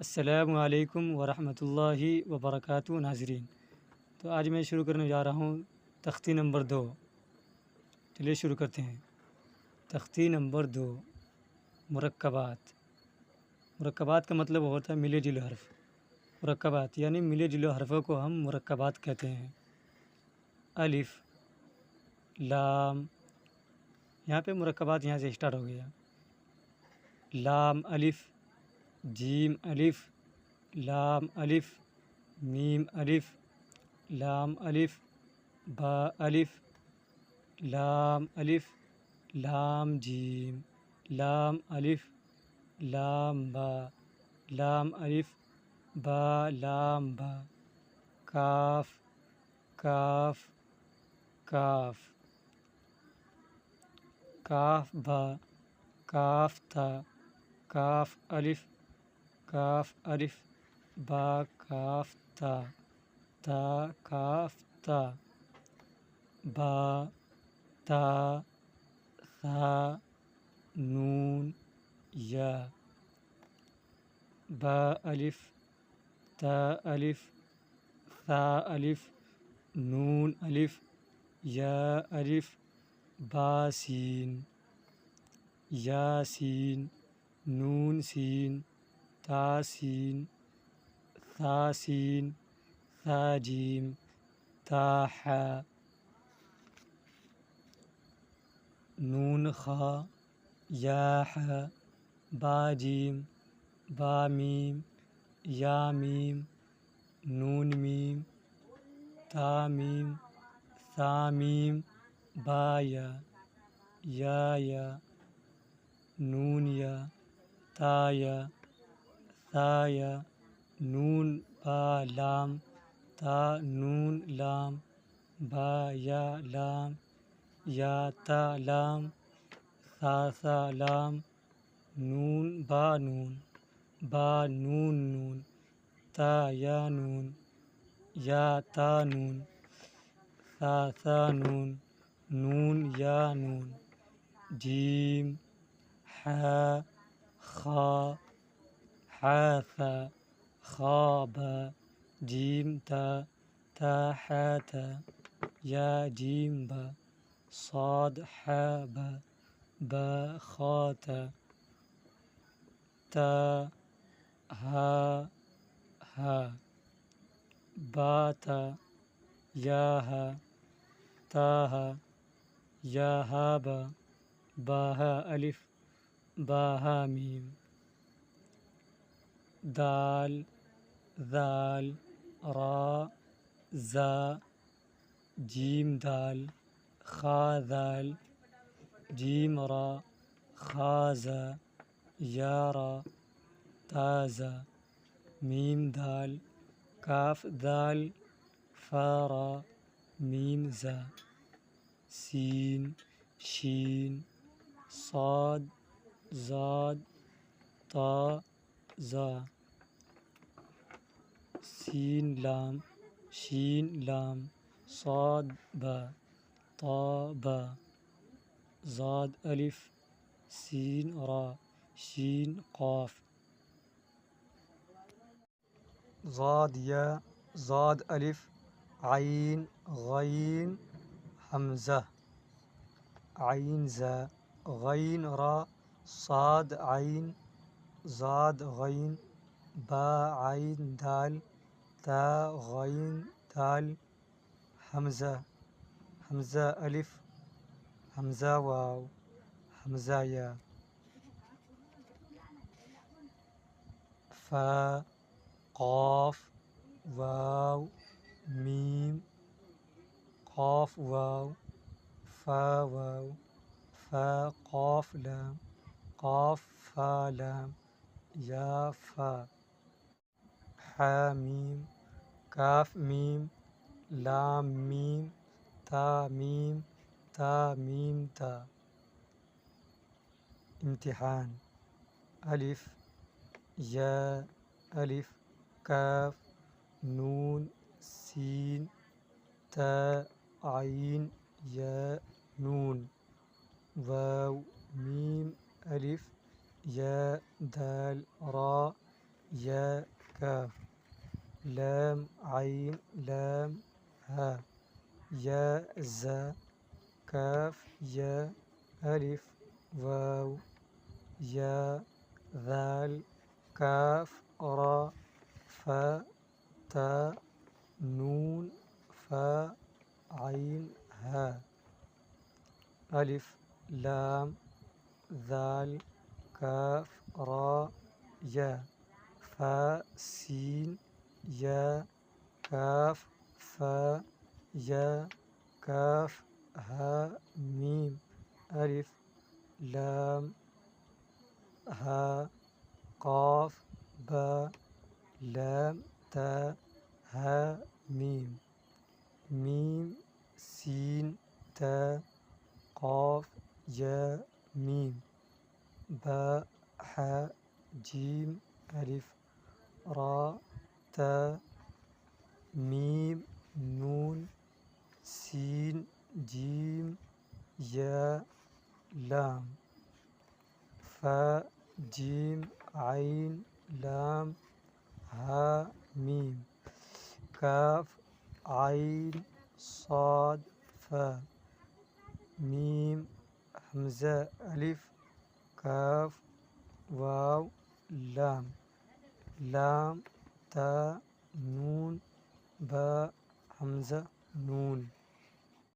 السلام علیکم ورحمۃ اللہ وبرکاتہ ناظرین۔ تو آج میں شروع کرنے جا رہا ہوں تختی نمبر 2۔ چلیے شروع کرتے ہیں۔ تختی نمبر 2، مرکبات۔ مرکبات کا مطلب ہوتا ہے ملے جلے حرف۔ مرکبات یعنی ملے جلے حرفوں کو ہم مرکبات کہتے ہیں۔ الف، لام، یہاں پہ مرکبات یہاں سے اسٹارٹ ہو گیا۔ لام الف، جیم الف، لام الف، میم الف، لام الف، با الف، لام الف، لام جیم، لام الف، لام با، لام الف، با لام با، کاف، کاف، کاف، کاف با، کاف تا، کاف الف، کاف الف، با کاف تا، تا کاف تا، با، تا، ثا، نون، یا، با الف، تا الف، ثا الف، نون الف، یا الف، با سین، یا سین، نون سین، تا سین، ثا سین، ثا جیم، تا حا، نون خا، یا حا، با جیم، با میم، یا میم، نون میم، تا میم، ثا میم، با یا، نون یا، تا یا، ثا یا، نون با لام، تا نون لام، با یا لام، یا تا لام، ثا لام، نون با نون، با نون نون، تا یا نون، یا تا نون، ثا نون، نون یا نون، جیم، حا، خا، حا ثا، خا با، جیم تا، تا حا تا، یا جیم با، صاد حا با، با خا تا، تا ہا ہا، با تا، یا ہا، تا ہا، یا ہا با، با ہا الف، با ہا میم، دال، ذال، را، زا، جیم دال، خا ذال، جیم را، خا زا، یا را، تا زا، میم دال، کاف دال، فا را، میم زا، سین، شین، صاد، زاد، طا، زا، سین لام، شین لام، صاد با، طا با، زاد الف، سین را، شین قاف، ضاد یا، ضاد الف، عین، غین، حمزہ، عین زا، غین را، صاد عین، زاد غین، با عین دال، تا غین دال، حمزہ، حمزہ الف، حمزہ واو، حمزہ یا، فا، قاف، واو، میم، قاف واو، فا واو، فا قاف لام، قاف فا لام، یا فا، حا میم، کاف میم، لام میم، تا میم، تا میم تا۔ امتحان: الف، یا، الف، کاف، نون، سین، تا، عین، یا، نون، واو، میم، الف، یا، دال، را، یا کاف لام عین لام ہا یا زا کاف یا الف واو یا ذال کاف را فا تا نون فا عین ہا الف لام ذال کاف را یا فا سین یا کاف فا یا کاف ہا میم الف لام ہا قاف با لام تا ہا میم میم سین تا قاف یا میم با حا جیم الف را تا میم نون سین جیم یا لام فا جیم عین لام ہا میم کاف عین صاد فا میم حمزہ الف کاف واو لام لام تا نون با حمزہ نون